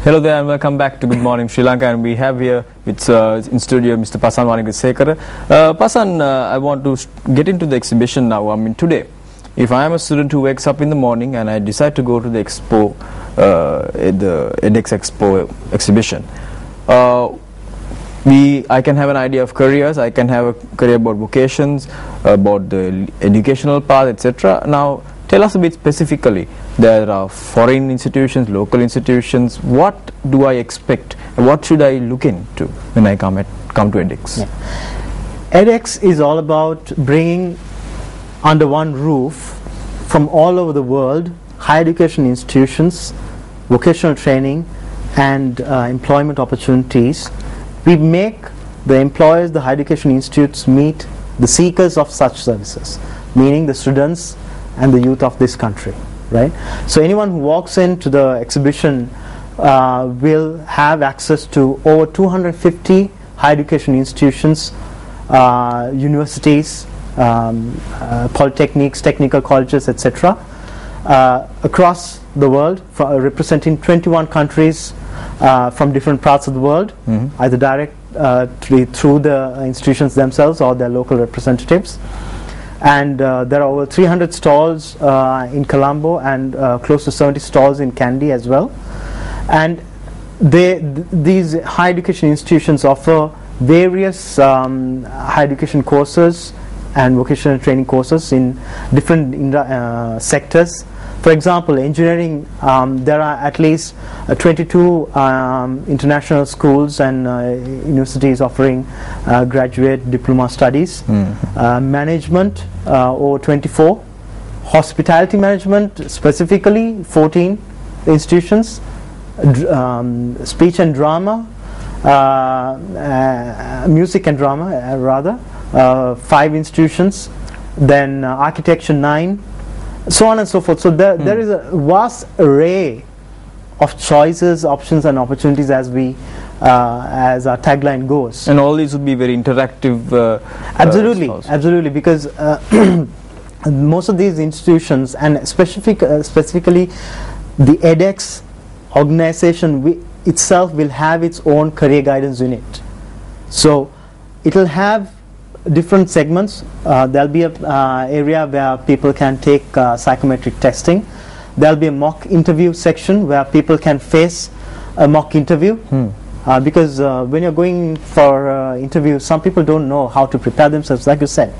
Hello there and welcome back to Good Morning Sri Lanka, and we have here with in studio Mr. Pasan Sekara. Pasan, I want to get into the exhibition now. I mean, today, if I am a student who wakes up in the morning and I decide to go to the expo, the edX Expo exhibition, I can have an idea of careers, I can have a career about vocations, about the educational path, etc. Now, tell us a bit specifically. There are foreign institutions, local institutions. What do I expect? What should I look into when I come to edX? Yeah. edX is all about bringing under one roof from all over the world higher education institutions, vocational training, and employment opportunities. We make the employers, the higher education institutes, meet the seekers of such services, meaning the students and the youth of this country, right? So anyone who walks into the exhibition will have access to over 250 higher education institutions, universities, polytechnics, technical colleges, etc. Across the world, representing 21 countries from different parts of the world, either directly through the institutions themselves or their local representatives. And there are over 300 stalls in Colombo and close to 70 stalls in Kandy as well. And these higher education institutions offer various higher education courses and vocational training courses in different sectors. For example, engineering, there are at least 22 international schools and universities offering graduate diploma studies. Management, over 24. Hospitality management, specifically 14 institutions. Speech and drama, music and drama, rather, 5 institutions. Then architecture, 9. So on and so forth. So there is a vast array of choices, options, and opportunities as our tagline goes. And all these would be very interactive. Absolutely, because most of these institutions, and specifically the edX organization itself, will have its own career guidance unit. So it will have different segments. There'll be an area where people can take psychometric testing. There'll be a mock interview section where people can face a mock interview. Because when you're going for interview, some people don't know how to prepare themselves. Like you said,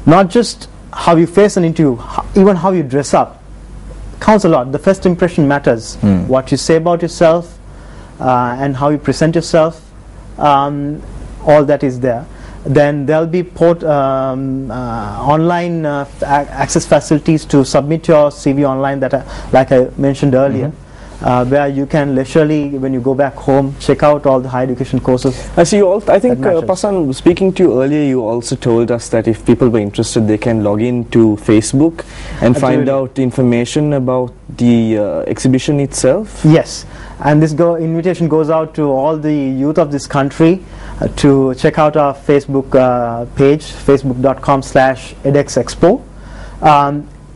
not just how you face an interview, even how you dress up counts a lot. The first impression matters. What you say about yourself and how you present yourself, all that is there. Then there'll be online access facilities to submit your CV online, that like I mentioned earlier, where you can leisurely, when you go back home, check out all the higher education courses. I think Pasan, speaking to you earlier, you also told us that if people were interested, they can log in to Facebook and find out information about the exhibition itself. Yes, and this invitation goes out to all the youth of this country to check out our Facebook page, facebook.com/edxexpo,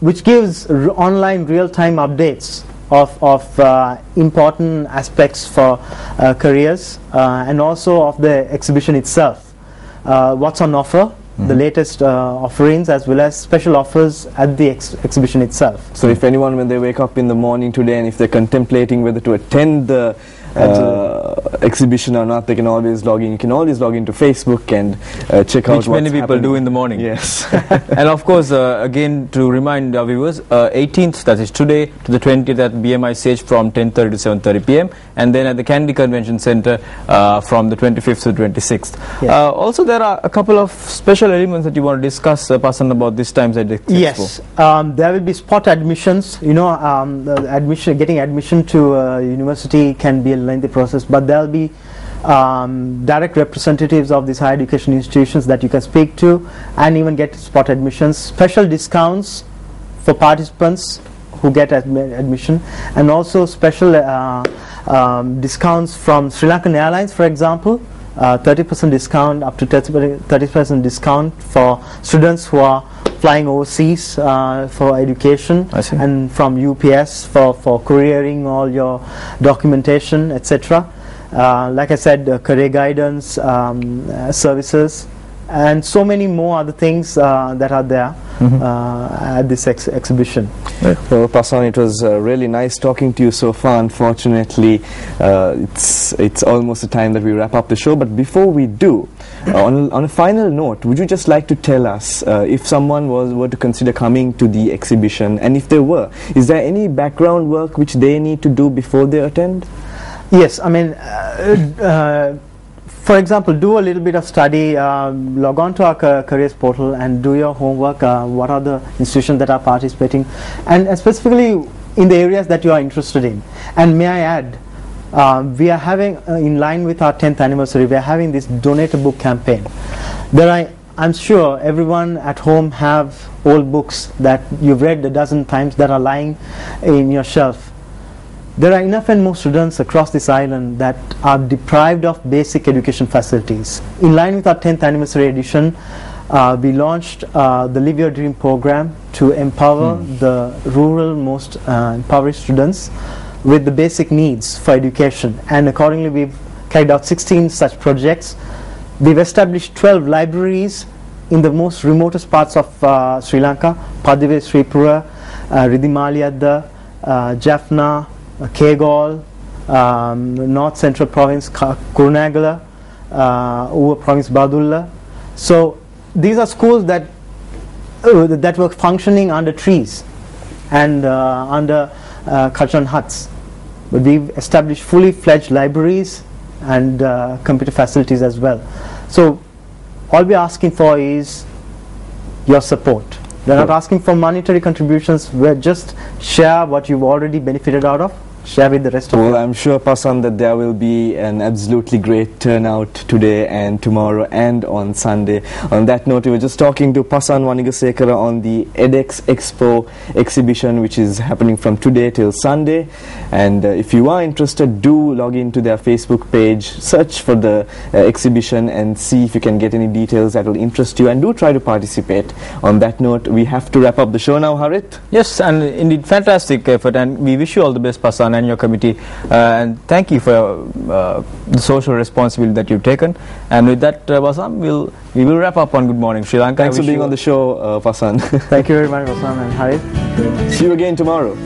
which gives online real-time updates of important aspects for careers, and also of the exhibition itself, what's on offer, the latest offerings, as well as special offers at the exhibition itself. So if anyone, when they wake up in the morning today, and if they're contemplating whether to attend the exhibition or not, they can always log in. You can always log into Facebook and check out which many people do in the morning. Yes. And of course, again, to remind our viewers, 18th, that is today, to the 20th at BMI Sage from 10:30 to 7:30 p.m. and then at the Kandy Convention Center from the 25th to 26th. Yes. Also, there are a couple of special elements that you want to discuss, Pasan, about this times at the Expo. Yes, there will be spot admissions. You know, getting admission to university can be a lengthy process, but there'll be direct representatives of these higher education institutions that you can speak to and even get spot admissions. Special discounts for participants who get admission, and also special discounts from Sri Lankan Airlines, for example, 30% discount, up to 30% discount for students who are flying overseas for education, I see. and from UPS for couriering all your documentation, etc. Like I said, career guidance services, and so many more other things that are there at this exhibition. Well, Pasan, it was really nice talking to you so far. Unfortunately, it's almost the time that we wrap up the show. But before we do, on a final note, would you just like to tell us if someone were to consider coming to the exhibition, and if they were, is there any background work which they need to do before they attend? Yes, I mean, for example, do a little bit of study, log on to our careers portal and do your homework. What are the institutions that are participating, and specifically in the areas that you are interested in. And may I add, we are having, in line with our 10th anniversary, we are having this Donate a Book campaign. I'm sure everyone at home have old books that you've read a dozen times that are lying in your shelf. There are enough and more students across this island that are deprived of basic education facilities. In line with our 10th anniversary edition, we launched the Live Your Dream program to empower the rural most impoverished students with the basic needs for education. And accordingly, we've carried out 16 such projects. We've established 12 libraries in the most remotest parts of Sri Lanka: Padive, Sripura, Ridimaliadda, Jaffna, Kegol, North Central Province, Kurunegala, Uva Province, Badulla. So these are schools that were functioning under trees and under cultural huts. But we've established fully fledged libraries and computer facilities as well. So all we're asking for is your support. We're not asking for monetary contributions. We're just share what you've already benefited out of. Share with the rest of Well, I'm sure, Pasan, that there will be an absolutely great turnout today and tomorrow and on Sunday. On that note, we were just talking to Pasan Wanigasekara on the edX Expo exhibition, which is happening from today till Sunday. And if you are interested, do log into their Facebook page, search for the exhibition and see if you can get any details that will interest you, and do try to participate. On that note, we have to wrap up the show now, Harit. Yes, and indeed, fantastic effort, and we wish you all the best, Pasan, and your committee, and thank you for the social responsibility that you've taken. And with that, Pasan, we will wrap up on Good Morning Sri Lanka. Thanks for being on the show, Pasan. Thank you very much, Pasan and Harit. See you again tomorrow.